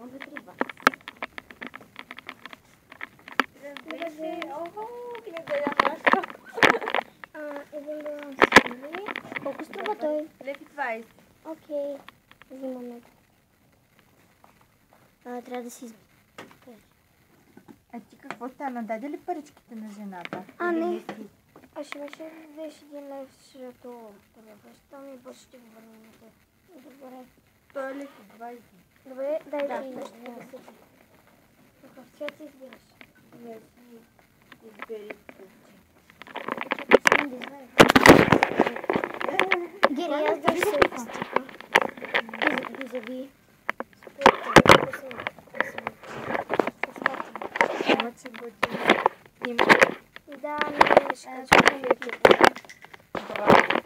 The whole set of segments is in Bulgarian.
2, 3 вас. Здравейте! Охо, гледай на нещо. Един да си. Колко струва той? Лев и 20. Окей, взимаме го. Трябва да си избереш. А ти какво стана? Даде ли паричките на жената? Не. Ще беше 1 лев, защото там и бързо ще го върна на теб. Добре. Той е лев и 20. Добре, дай Да, си да. 40. Какъв цвят си избираш? Не си избери Гери, аз да се стика. И заби. Обаче готино. Има. Да, не ще кажа. Браво.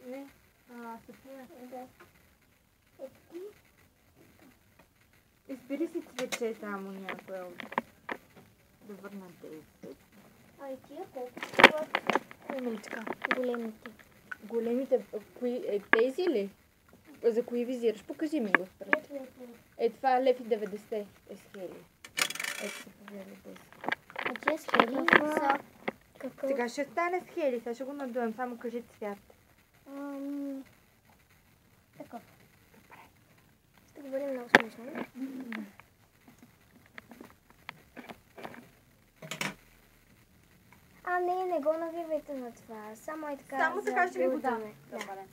Не, София. Да. Избери си цвече само някой. Да върна 10. И тия колко струват? Емиличка. Големите. Големите, тези ли? За кои визираш? Покажи ми го. Това е лев и 90 е схели. Ето се повярва 10. А тия схели са какъв? Сега ще стане схели, сега ще го надуем, само кажи цвят. Такъв. Ще го бъде много смешно. Не го навивайте на това. Само е така. Само така ще ви го дам. Да. Добре.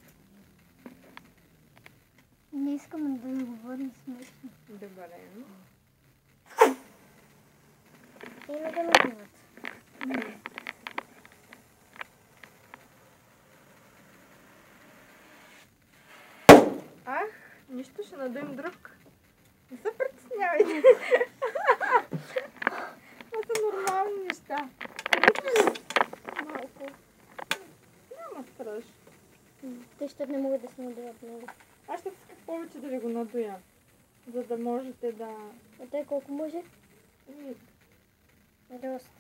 Не искам да ми говорим смешно. Добре. Има да навиват. Нищо, ще надуем друг. Не се притеснявайте. Това са нормални неща. Малко. Няма страшно. Те ще не могат да се надуват много. Аз ще исках повече да ви го надуя. За да можете да... А той колко може? Доста.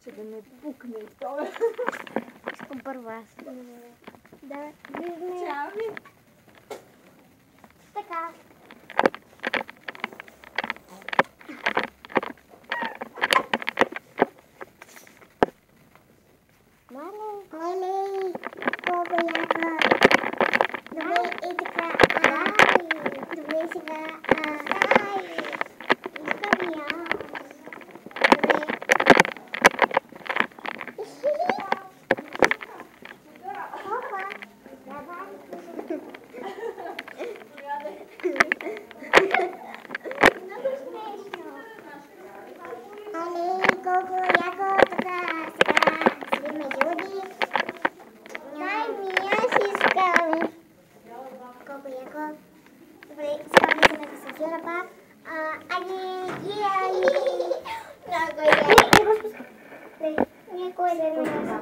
Че да не пукне и това. Искам първо аз. Да, виждаме. Чао ви! Така. Мале, колко яка. Добре, и така. Добре, сега. Искам я. Колко яко така сега седиме юди. Дай ми, аз искам. Колко яко. Добре, сега влизаме в София пак. Много яко. Някой да ме носи.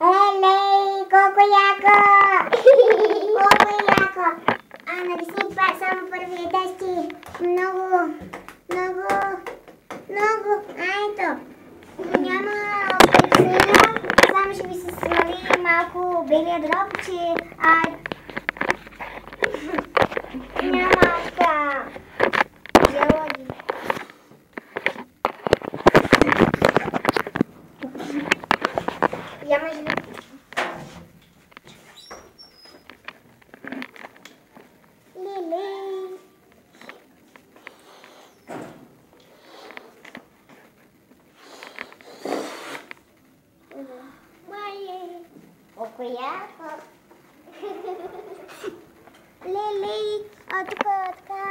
Елей, колко яко. Колко яко. Нарисни само първия тести. Много. Ето. Няма причина. Само ще ви се свали малко белия дроб, че няма така. Геологи. Няма живе. Леле. Колко яко. Леле, тук така